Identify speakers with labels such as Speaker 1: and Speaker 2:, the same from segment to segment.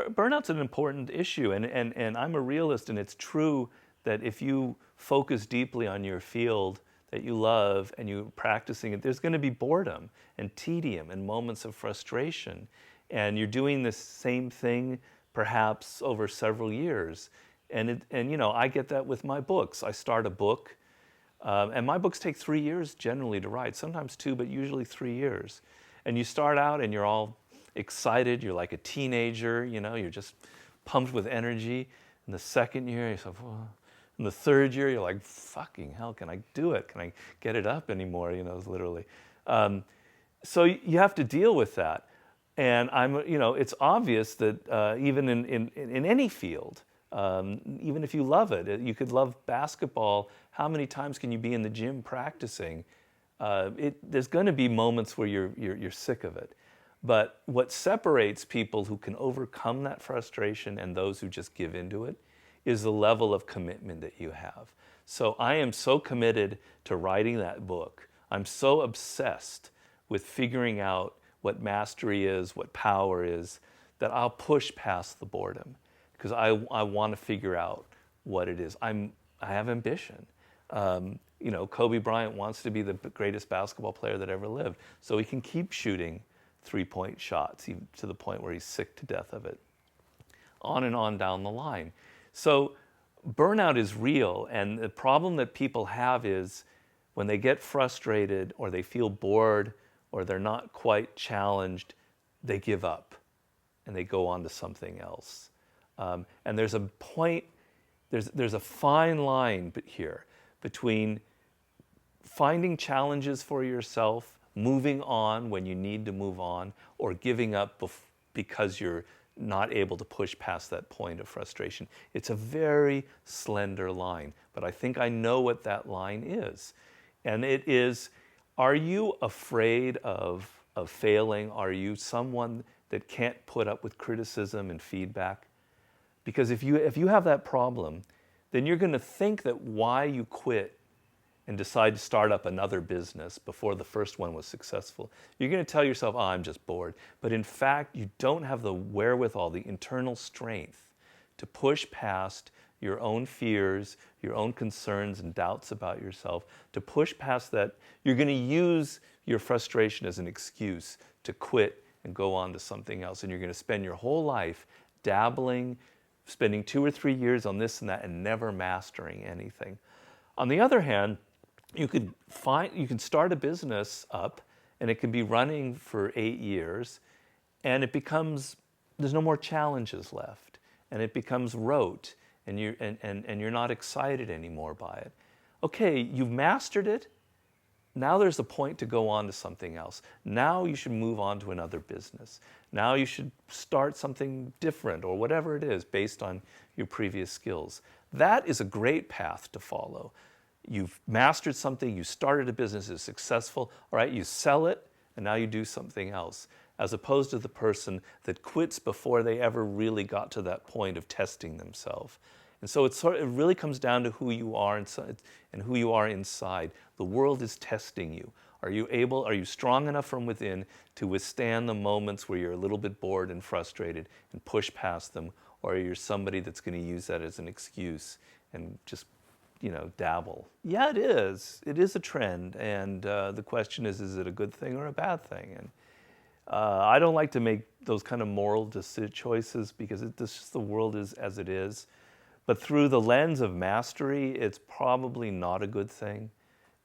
Speaker 1: burnout's an important issue, and I'm a realist, and it's true that if you focus deeply on your field that you love and you're practicing it, there's going to be boredom and tedium and moments of frustration. And you're doing the same thing perhaps over several years. And I get that with my books. I start a book, and my books take 3 years generally to write, sometimes 2, but usually 3 years. And you start out and you're all excited, you're like a teenager, you're just pumped with energy. In the second year, you're like, whoa. In the third year, you're like, fucking hell, can I do it? Can I get it up anymore? Literally. So you have to deal with that. And it's obvious that even in any field, even if you love it, you could love basketball. How many times can you be in the gym practicing? There's going to be moments where you're sick of it. But what separates people who can overcome that frustration and those who just give into it is the level of commitment that you have. So I am so committed to writing that book. I'm so obsessed with figuring out what mastery is, what power is, that I'll push past the boredom because I want to figure out what it is. I have ambition. Kobe Bryant wants to be the greatest basketball player that ever lived, so he can keep shooting three-point shots even to the point where he's sick to death of it. On and on down the line. So burnout is real, and the problem that people have is when they get frustrated or they feel bored or they're not quite challenged, they give up and they go on to something else. And there's a point, there's a fine line here between finding challenges for yourself, moving on when you need to move on, or giving up because you're not able to push past that point of frustration. It's a very slender line, but I think I know what that line is. And it is, are you afraid of failing? Are you someone that can't put up with criticism and feedback? Because if you have that problem, then you're going to think that why you quit and decide to start up another business before the first one was successful, you're going to tell yourself, oh, I'm just bored. But in fact, you don't have the wherewithal, the internal strength to push past your own fears, your own concerns and doubts about yourself, to push past that. You're going to use your frustration as an excuse to quit and go on to something else. And you're going to spend your whole life dabbling, spending 2 or 3 years on this and that and never mastering anything. On the other hand, you can start a business up and it can be running for 8 years and there's no more challenges left and it becomes rote and you're not excited anymore by it. Okay, you've mastered it. Now there's a point to go on to something else. Now you should move on to another business. Now you should start something different or whatever it is based on your previous skills. That is a great path to follow. You've mastered something, you started a business, it's successful, all right, you sell it, and now you do something else, as opposed to the person that quits before they ever really got to that point of testing themselves. And so it really comes down to who you are inside and who you are inside. The world is testing you. Are you strong enough from within to withstand the moments where you're a little bit bored and frustrated and push past them, or are you somebody that's going to use that as an excuse and just dabble? Yeah, it is. It is a trend, and the question is it a good thing or a bad thing? And I don't like to make those kind of moral choices because the world is as it is. But through the lens of mastery, it's probably not a good thing.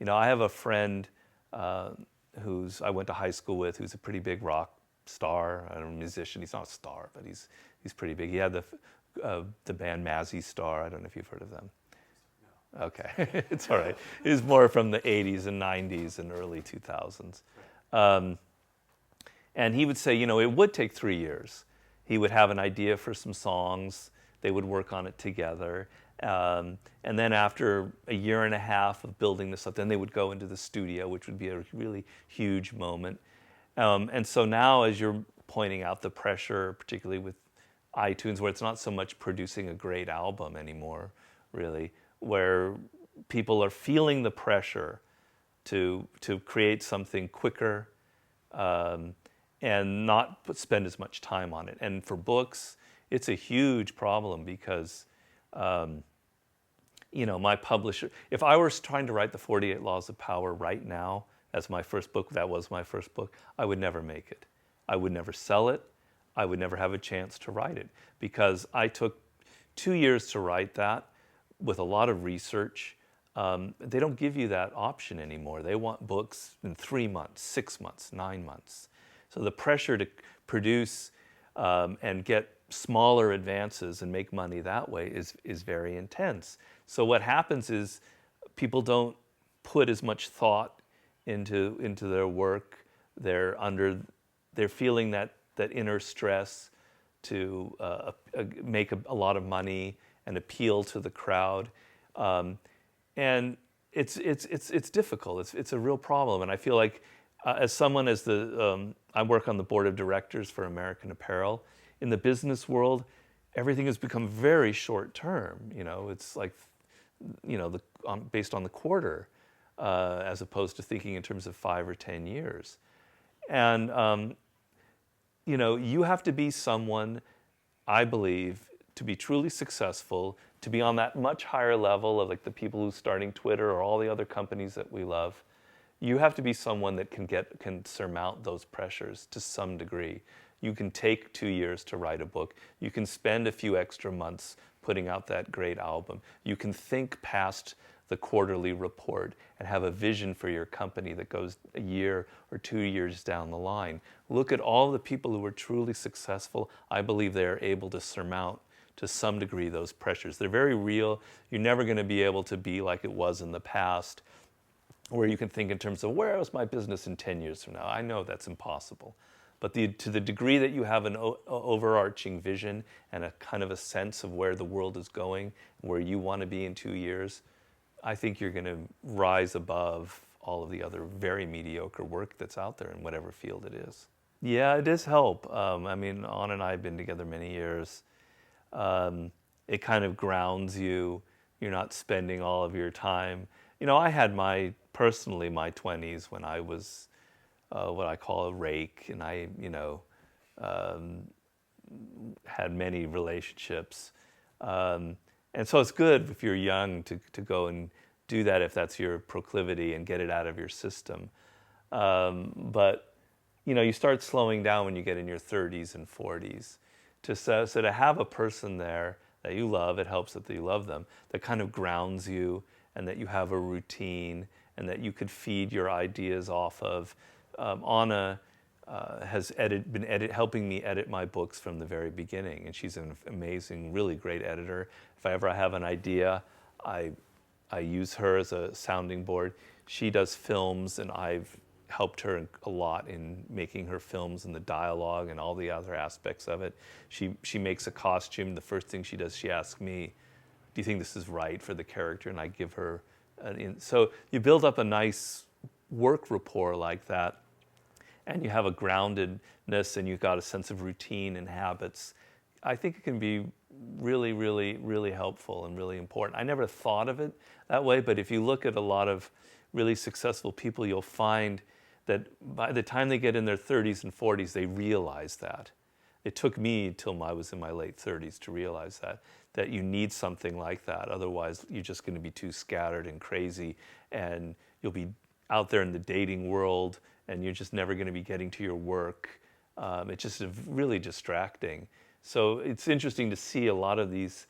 Speaker 1: I have a friend I went to high school with who's a pretty big rock star, musician. He's not a star, but he's pretty big. He had the band Mazzy Star. I don't know if you've heard of them. Okay, it's all right. It was more from the 80s and 90s and early 2000s. And he would say, it would take 3 years. He would have an idea for some songs. They would work on it together. And then after a year and a half of building this up, then they would go into the studio, which would be a really huge moment. And so now, as you're pointing out, the pressure, particularly with iTunes, where it's not so much producing a great album anymore, really, where people are feeling the pressure to create something quicker and not spend as much time on it. And for books, it's a huge problem because, my publisher, if I were trying to write the 48 Laws of Power right now as my first book, that was my first book, I would never make it. I would never sell it. I would never have a chance to write it because I took 2 years to write that with a lot of research. They don't give you that option anymore. They want books in 3 months, 6 months, 9 months. So the pressure to produce and get smaller advances and make money that way is very intense. So what happens is people don't put as much thought into their work. They're feeling that inner stress to make a lot of money and appeal to the crowd, and it's difficult. It's a real problem, and I feel like as someone I work on the board of directors for American Apparel. In the business world, everything has become very short term. It's like based on the quarter, as opposed to thinking in terms of 5 or 10 years, and you have to be someone, I believe, to be truly successful, to be on that much higher level of like the people who are starting Twitter or all the other companies that we love. You have to be someone that can surmount those pressures to some degree. You can take 2 years to write a book. You can spend a few extra months putting out that great album. You can think past the quarterly report and have a vision for your company that goes a year or 2 years down the line. Look at all the people who are truly successful. I believe they are able to surmount to some degree those pressures. They're very real. You're never going to be able to be like it was in the past, where you can think in terms of where is my business in 10 years from now. I know that's impossible. But to the degree that you have an overarching vision and a kind of a sense of where the world is going, where you want to be in 2 years, I think you're going to rise above all of the other very mediocre work that's out there in whatever field it is. Yeah, it does help. An and I have been together many years. It kind of grounds you. You're not spending all of your time. I had my 20s when I was what I call a rake, and I, had many relationships. And so it's good if you're young to go and do that if that's your proclivity and get it out of your system. But you start slowing down when you get in your 30s and 40s. So to have a person there that you love, it helps that you love them, that kind of grounds you and that you have a routine and that you could feed your ideas off of. Anna has been helping me edit my books from the very beginning, and she's an amazing, really great editor. If I ever have an idea, I use her as a sounding board. She does films, and I've helped her a lot in making her films and the dialogue and all the other aspects of it. She makes a costume. The first thing she does, she asks me, "Do you think this is right for the character?" And I give her so you build up a nice work rapport like that, and you have a groundedness, and you've got a sense of routine and habits. I think it can be really, really, really helpful and really important. I never thought of it that way, but if you look at a lot of really successful people, you'll find that by the time they get in their 30s and 40s, they realize that. It took me till I was in my late 30s to realize that you need something like that. Otherwise, you're just going to be too scattered and crazy, and you'll be out there in the dating world, and you're just never going to be getting to your work. It's just really distracting. So it's interesting to see a lot of these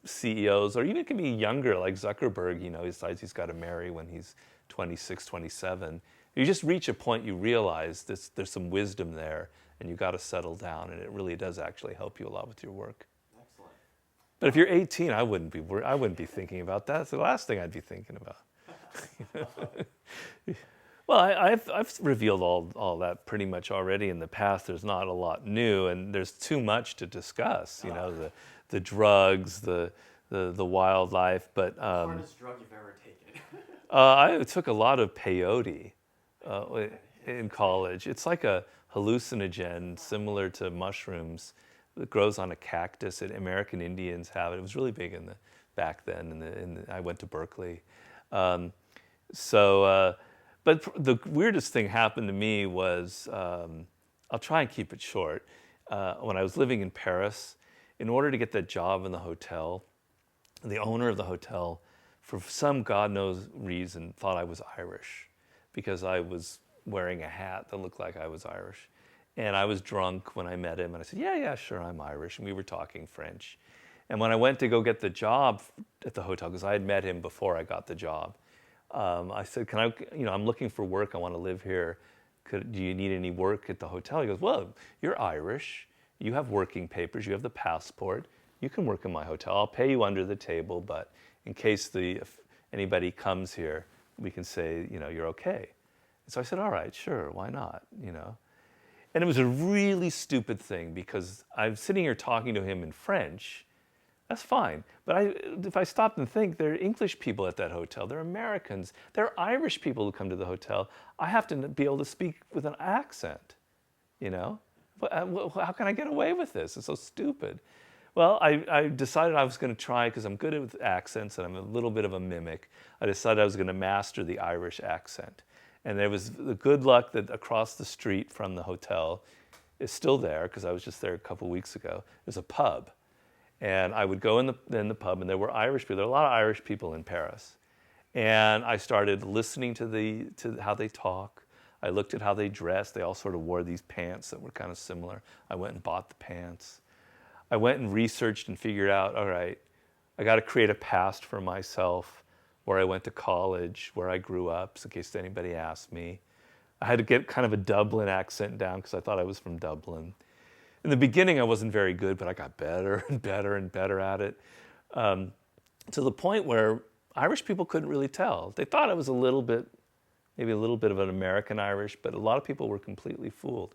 Speaker 1: CEOs, or even it can be younger, like Zuckerberg, he decides he's got to marry when he's 26, 27. You just reach a point you realize there's some wisdom there, and you've got to settle down, and it really does actually help you a lot with your work.
Speaker 2: Excellent.
Speaker 1: But if you're 18, I wouldn't be thinking about that. It's the last thing I'd be thinking about. Well, I've revealed all that pretty much already in the past. There's not a lot new, and there's too much to discuss. The drugs, the wildlife. But
Speaker 2: hardest drug you've ever taken?
Speaker 1: I took a lot of peyote in college. It's like a hallucinogen similar to mushrooms. It grows on a cactus. American Indians have it. It was really big back then. I went to Berkeley. But the weirdest thing happened to me was, I'll try and keep it short. when I was living in Paris, in order to get that job in the hotel, the owner of the hotel, for some God knows reason, thought I was Irish because I was wearing a hat that looked like I was Irish. And I was drunk when I met him, and I said, yeah, sure, I'm Irish. And we were talking French. And when I went to go get the job at the hotel, because I had met him before I got the job, I said, I'm looking for work. I want to live here. Do you need any work at the hotel? He goes, well, you're Irish. You have working papers. You have the passport. You can work in my hotel. I'll pay you under the table, but in case if anybody comes here, we can say, you're okay. And so I said, all right, sure, why not, And it was a really stupid thing because I'm sitting here talking to him in French. That's fine. But if I stop and think, there are English people at that hotel. There are Americans. There are Irish people who come to the hotel. I have to be able to speak with an accent, How can I get away with this? It's so stupid. Well, I decided I was going to try, because I'm good with accents and I'm a little bit of a mimic. I decided I was going to master the Irish accent. And there was the good luck that across the street from the hotel is still there, because I was just there a couple weeks ago. There's a pub. And I would go in the pub, and there were Irish people. There are a lot of Irish people in Paris. And I started listening to how they talk. I looked at how they dressed. They all sort of wore these pants that were kind of similar. I went and bought the pants. I went and researched and figured out, all right, I got to create a past for myself, where I went to college, where I grew up, so in case anybody asked me. I had to get kind of a Dublin accent down because I thought I was from Dublin. In the beginning, I wasn't very good, but I got better and better and better at it, to the point where Irish people couldn't really tell. They thought I was maybe a little bit of an American Irish, but a lot of people were completely fooled.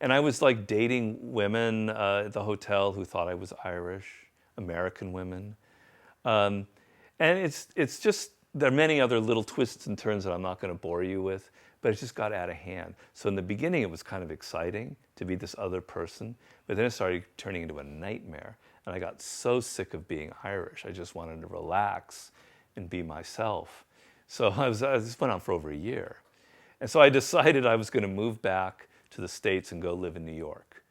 Speaker 1: And I was like dating women at the hotel who thought I was Irish, American women. And it's just, there are many other little twists and turns that I'm not going to bore you with, but it just got out of hand. So in the beginning, it was kind of exciting to be this other person, but then it started turning into a nightmare. And I got so sick of being Irish. I just wanted to relax and be myself. So this went on for over a year. And so I decided I was going to move back to the States and go live in New York.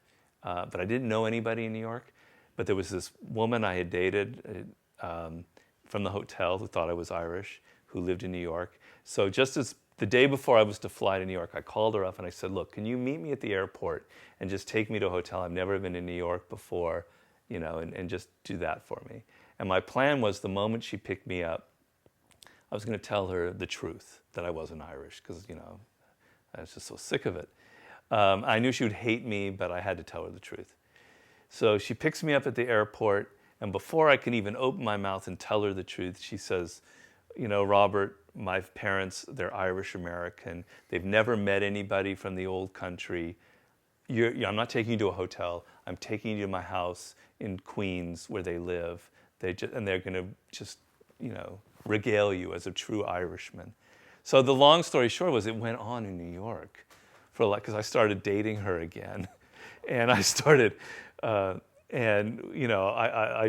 Speaker 1: But I didn't know anybody in New York. But there was this woman I had dated from the hotel who thought I was Irish, who lived in New York. So just as the day before I was to fly to New York, I called her up and I said, look, can you meet me at the airport and just take me to a hotel? I've never been in New York before, and just do that for me. And my plan was, the moment she picked me up, I was going to tell her the truth, that I wasn't Irish, because, I was just so sick of it. I knew she would hate me, but I had to tell her the truth. So she picks me up at the airport, and before I can even open my mouth and tell her the truth, she says, Robert, my parents, they're Irish American. They've never met anybody from the old country. I'm not taking you to a hotel. I'm taking you to my house in Queens where they live. And they're going to just, regale you as a true Irishman. So the long story short was, it went on in New York because I started dating her again. And I started, I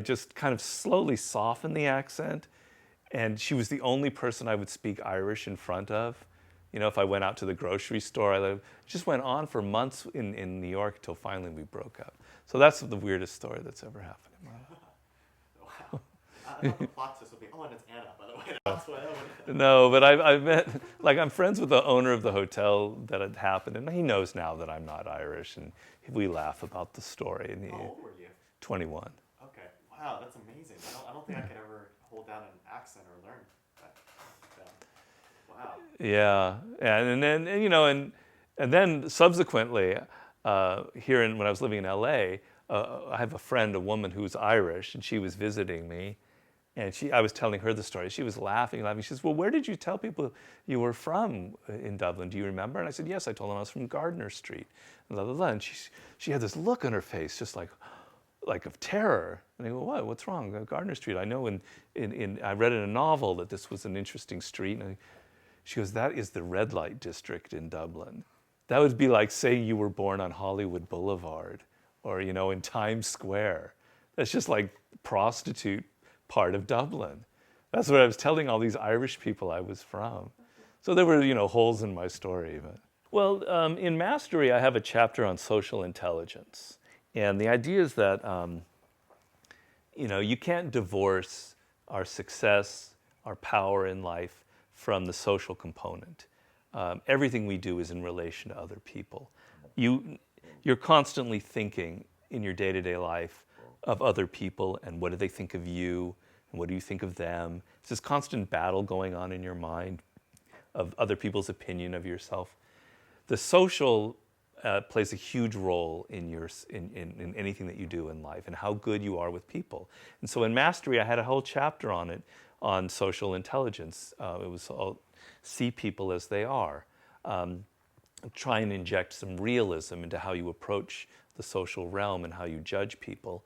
Speaker 1: just kind of slowly softened the accent. And she was the only person I would speak Irish in front of. If I went out to the grocery store, it just went on for months in New York until finally we broke up. So that's the weirdest story that's ever happened in my life.
Speaker 2: Wow. I thought the plot twist would be, and it's Anna, by the way. That's what I would...
Speaker 1: No, but I met, I'm friends with the owner of the hotel that had happened, and he knows now that I'm not Irish, and we laugh about the story. And
Speaker 2: How old were you?
Speaker 1: 21.
Speaker 2: Okay. Wow, that's amazing. I don't think I could ever hold down an accent or learn that. Wow.
Speaker 1: Yeah, and then subsequently, when I was living in LA, I have a friend, a woman who's Irish, and she was visiting me, and I was telling her the story. She was laughing. She says, well, where did you tell people you were from in Dublin? Do you remember? And I said, yes, I told them I was from Gardner Street, and blah, blah, blah. And she had this look on her face, just like of terror. And I go, what? What's wrong? Gardner Street. I know I read in a novel that this was an interesting street. And she goes, that is the red light district in Dublin. That would be like saying you were born on Hollywood Boulevard or, in Times Square. That's just like prostitute part of Dublin. That's what I was telling all these Irish people I was from. So there were, holes in my story. But. Well, in Mastery, I have a chapter on social intelligence. And the idea is that you can't divorce our success, our power in life from the social component. Everything we do is in relation to other people. You're constantly thinking in your day-to-day life of other people and what do they think of you and what do you think of them. It's this constant battle going on in your mind of other people's opinion of yourself. The social plays a huge role in in anything that you do in life and how good you are with people. And so in Mastery, I had a whole chapter on it, on social intelligence. It was all see people as they are. Try and inject some realism into how you approach the social realm and how you judge people.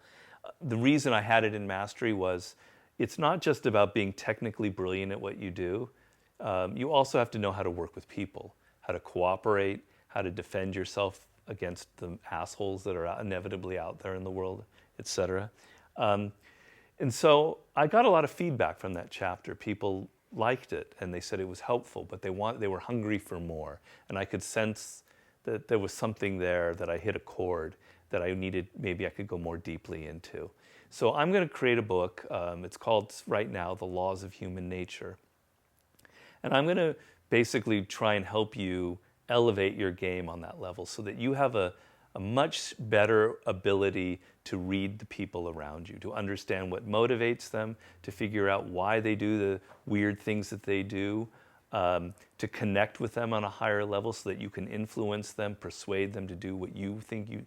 Speaker 1: The reason I had it in Mastery was it's not just about being technically brilliant at what you do. You also have to know how to work with people, how to cooperate, how to defend yourself against the assholes that are inevitably out there in the world, etc. And so I got a lot of feedback from that chapter. People liked it and they said it was helpful, but they were hungry for more. And I could sense that there was something there that I hit a chord that I needed, maybe I could go more deeply into. So I'm going to create a book. It's called right now, The Laws of Human Nature. And I'm going to basically try and help you elevate your game on that level so that you have a much better ability to read the people around you, to understand what motivates them, to figure out why they do the weird things that they do, to connect with them on a higher level so that you can influence them, persuade them to do what you think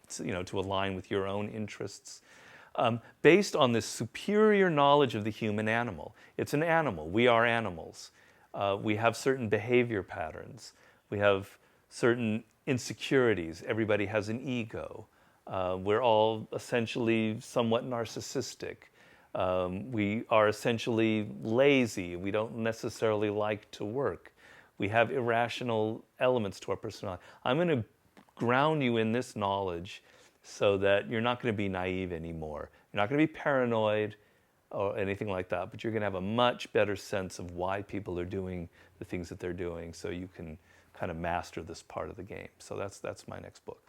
Speaker 1: to align with your own interests. Based on this superior knowledge of the human animal. It's an animal. We are animals. We have certain behavior patterns. We have certain insecurities. Everybody has an ego. We're all essentially somewhat narcissistic. We are essentially lazy. We don't necessarily like to work. We have irrational elements to our personality. I'm going to ground you in this knowledge so that you're not going to be naive anymore. You're not going to be paranoid or anything like that, but you're going to have a much better sense of why people are doing the things that they're doing so you can kind of master this part of the game. So that's my next book.